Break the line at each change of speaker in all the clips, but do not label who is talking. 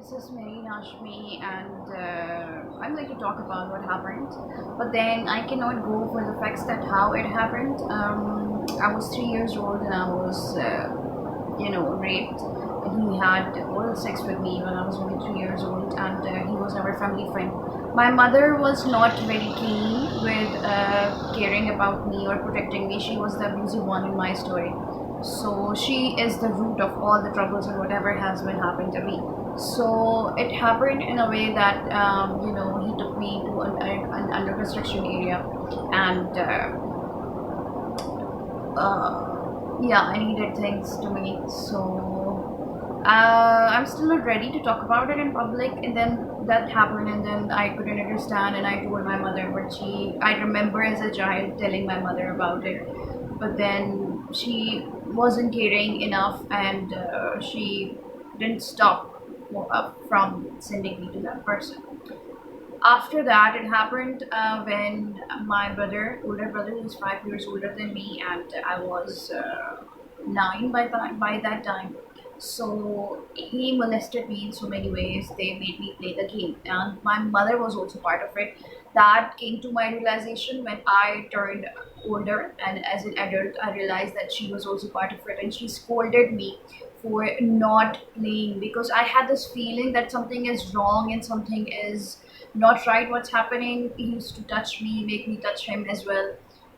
This is Mehreen and I'm going to talk about what happened. But then I cannot go for the facts that how it happened. I was 3 years old and I was, raped. And he had oral sex with me when I was only 3 years old, and he was our family friend. My mother was not very keen with caring about me or protecting me. She was the abusive one in my story. So she is the root of all the troubles and whatever has been happening to me. So it happened in a way that he took me to an under construction area, and yeah, and he did things to me. So I'm still not ready to talk about it in public. And then that happened, and then I couldn't understand, and I told my mother. But I remember as a child telling my mother about it, but then she wasn't caring enough, and she didn't stop from sending me to that person. After that, it happened when my older brother, was 5 years older than me, and I was 9 by that time. So he molested me in so many ways. They made me play the game, and my mother was also part of it. That came to my realization when I turned older, and as an adult, I realized that she was also part of it, and she scolded me for not playing because I had this feeling that something is wrong and something is not right what's happening. He used to touch me, make me touch him as well.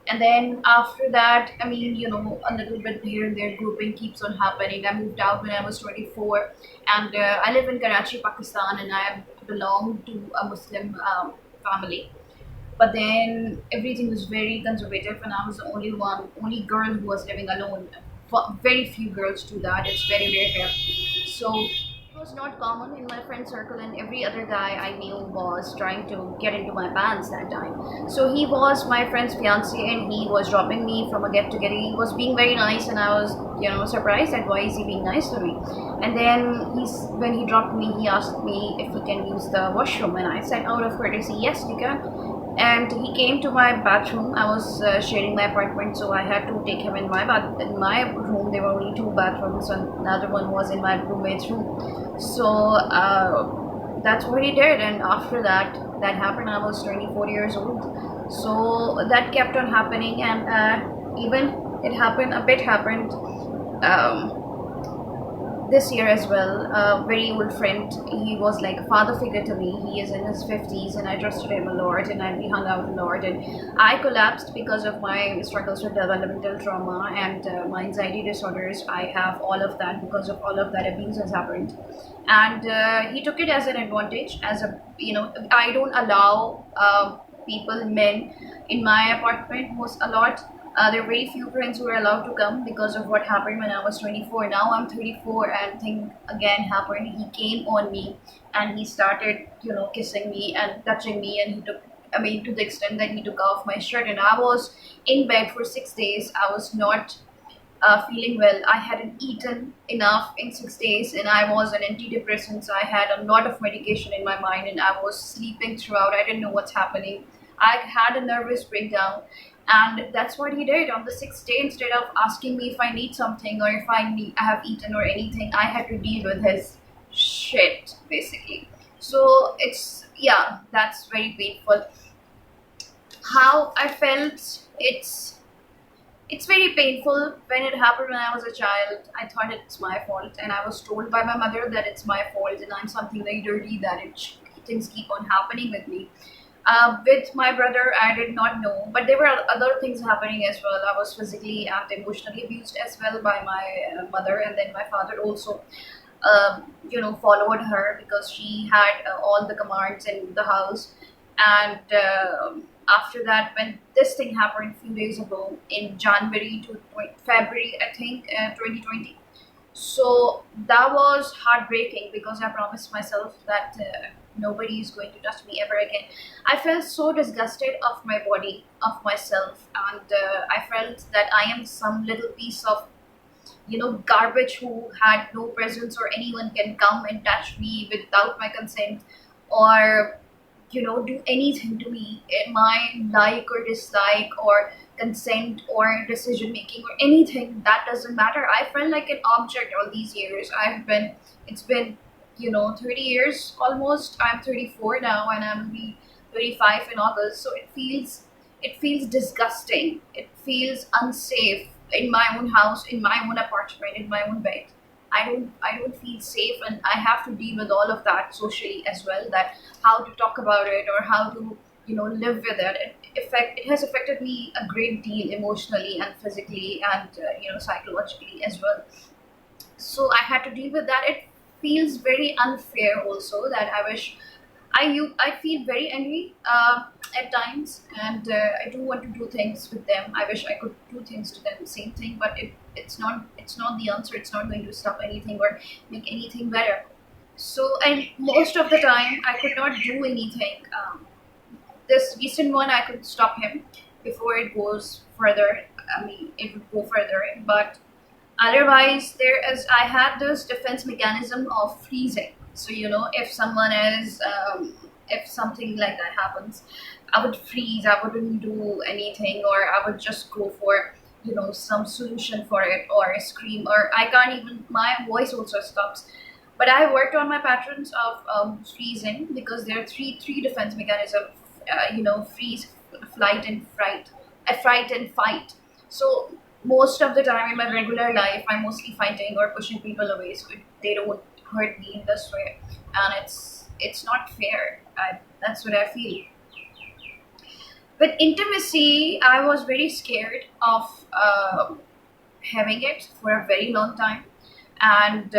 And then after that, I mean, a little bit here and there grouping keeps on happening. I moved out when I was 24, and I live in Karachi, Pakistan, and I belong to a Muslim family. But then everything was very conservative, and I was the only girl who was living alone. Very few girls do that. It's very rare here. So it was not common in my friend circle, and every other guy I knew was trying to get into my pants that time. So he was my friend's fiance, and he was dropping me from a get together. He was being very nice, and I was, surprised at why is he being nice to me. And then when he dropped me, he asked me if he can use the washroom, and I said out of courtesy, yes, you can. And he came to my bathroom. I was sharing my apartment, so I had to take him in my room. There were only two bathrooms, and another one was in my roommate's room. So that's what he did. And after that happened, I was 24 years old. So that kept on happening, and even it happened. A bit happened. This year as well. A very old friend. He was like a father figure to me. He is in his 50s, and I trusted him a lot, and we hung out a lot. And I collapsed because of my struggles with developmental trauma and my anxiety disorders. I have all of that because of all of that abuse has happened. And he took it as an advantage. I don't allow men in my apartment most a lot. There are very few friends who are allowed to come because of what happened when I was 24. Now I'm 34, and thing again happened. He came on me, and he started, kissing me and touching me, and he took. I mean, to the extent that he took off my shirt, and I was in bed for 6 days. I was not feeling well. I hadn't eaten enough in 6 days, and I was on antidepressants. I had a lot of medication in my mind, and I was sleeping throughout. I didn't know what's happening. I had a nervous breakdown, and that's what he did on the sixth day. Instead of asking me if I need something or if I have eaten or anything, I had to deal with his shit basically. So that's very painful. How I felt, it's very painful. When it happened when I was a child, I thought it's my fault, and I was told by my mother that it's my fault and I'm something very dirty, that things keep on happening with me. With my brother, I did not know, but there were other things happening as well. I was physically and emotionally abused as well by my mother, and then my father also, followed her because she had all the commands in the house. And after that, when this thing happened a few days ago in January to February, I think, 2020. So that was heartbreaking because I promised myself that nobody is going to touch me ever again. I felt so disgusted of my body, of myself, and I felt that I am some little piece of garbage who had no presence, or anyone can come and touch me without my consent, or do anything to me, my like or dislike or consent or decision making or anything. That doesn't matter. I felt like an object all these years. It's been 30 years almost. I'm 34 now, and I'm be 35 in August. So it feels disgusting. It feels unsafe in my own house, in my own apartment, in my own bed. I don't feel safe, and I have to deal with all of that socially as well. That how to talk about it, or how to live with it. It has affected me a great deal emotionally and physically, and psychologically as well. So I had to deal with that. It feels very unfair also, that I wish I feel very angry at times, and I do want to do things with them. I wish I could do things to them, same thing, but it's not the answer. It's not going to stop anything or make anything better. So, and most of the time I could not do anything. This recent one, I could stop him before it goes further. I mean, it would go further, but otherwise, I had this defense mechanism of freezing. So, if if something like that happens, I would freeze. I wouldn't do anything, or I would just go for, some solution for it, or scream, or I can't even, my voice also stops. But I worked on my patterns of freezing, because there are three defense mechanisms. Freeze, flight, and fright. Fright and fight. So most of the time in my regular life, I'm mostly fighting or pushing people away, so they don't hurt me in this way, and it's not fair. That's what I feel. With intimacy, I was very scared of having it for a very long time. And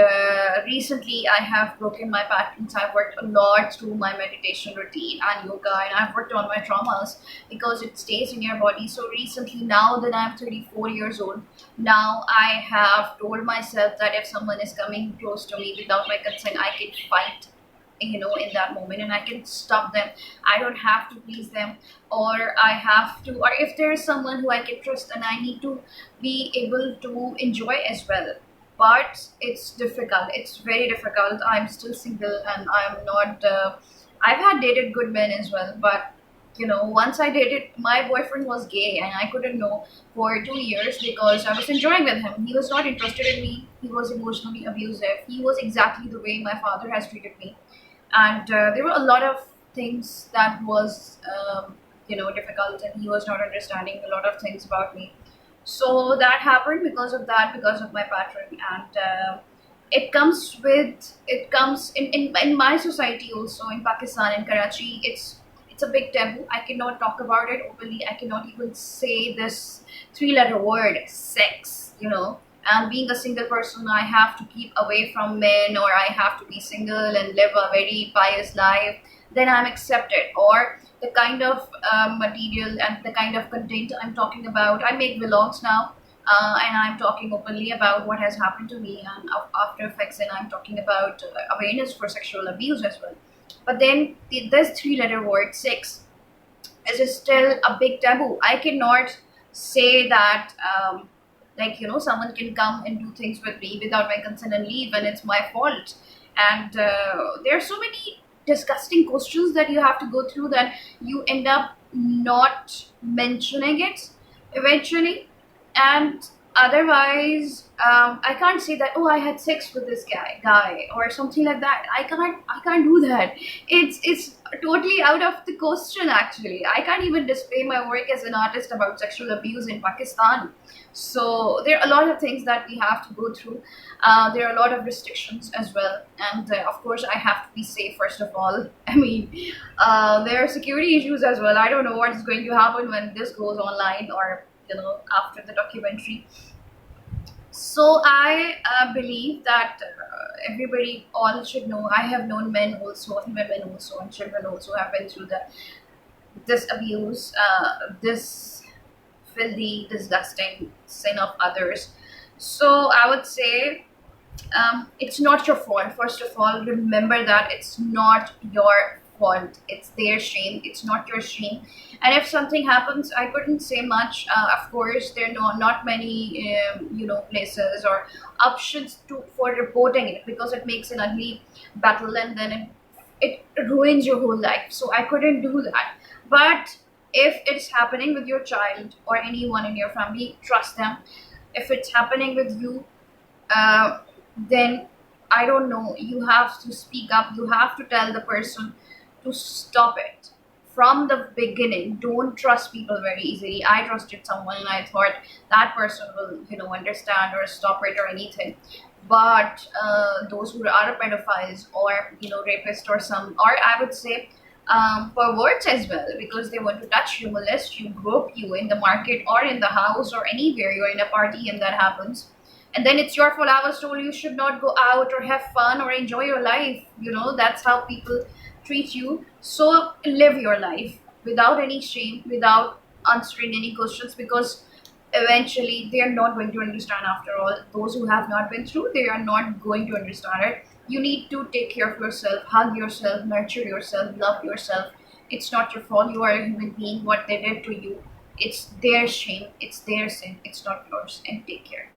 recently, I have broken my patterns. I've worked a lot through my meditation routine and yoga, and I've worked on my traumas, because it stays in your body. So recently, now that I'm 34 years old, now I have told myself that if someone is coming close to me without my consent, I can fight, in that moment, and I can stop them. I don't have to please them, or I have to, or if there is someone who I can trust, and I need to be able to enjoy as well. But it's difficult. It's very difficult. I'm still single, and I'm not. I've had dated good men as well, but once I dated, my boyfriend was gay, and I couldn't know for 2 years, because I was enjoying with him. He was not interested in me. He was emotionally abusive. He was exactly the way my father has treated me, and there were a lot of things that was difficult, and he was not understanding a lot of things about me. So that happened because of that, because of my pattern. And it comes in my society also, in Pakistan, in Karachi. It's a big taboo. I cannot talk about it openly. I cannot even say this three-letter word, sex. And being a single person, I have to keep away from men, or I have to be single and live a very pious life. Then I'm accepted. Or the kind of material and the kind of content I'm talking about. I make vlogs now, and I'm talking openly about what has happened to me, and after effects, and I'm talking about awareness for sexual abuse as well. But then this three-letter word, sex, is still a big taboo. I cannot say that, someone can come and do things with me without my consent and leave, and it's my fault. And there are so many disgusting questions that you have to go through, that you end up not mentioning it eventually. And otherwise, I can't say that, oh, I had sex with this guy or something like that. I can't do that. It's totally out of the question. Actually, I can't even display my work as an artist about sexual abuse in Pakistan. So there are a lot of things that we have to go through. There are a lot of restrictions as well, and of course, I have to be safe first of all. I mean, there are security issues as well. I don't know what is going to happen when this goes online, or after the documentary. So I believe that everybody all should know. I have known men also, and women also, and children also have been through this abuse, this filthy, disgusting sin of others. So I would say, it's not your fault. First of all, remember that it's not your fault. It's their shame. It's not your shame. And if something happens, I couldn't say much. Of course, there are not many, places or options for reporting it, because it makes an ugly battle, and then it ruins your whole life. So I couldn't do that. But if it's happening with your child or anyone in your family, trust them. If it's happening with you, then I don't know, you have to speak up. You have to tell the person to stop it from the beginning. Don't trust people very easily. I trusted someone and I thought that person will, understand or stop it or anything. But those who are pedophiles or, rapists or some, or I would say perverts as well, because they want to touch you, molest you, grope you in the market or in the house or anywhere you're in a party and that happens, and then it's your fault. I was told you should not go out or have fun or enjoy your life. That's how people treat you. So live your life without any shame, without answering any questions, because eventually they are not going to understand. After all, those who have not been through, they are not going to understand it. You need to take care of yourself, hug yourself, nurture yourself, love yourself. It's not your fault. You are a human being. What they did to you, it's their shame, it's their sin, it's not yours. And take care.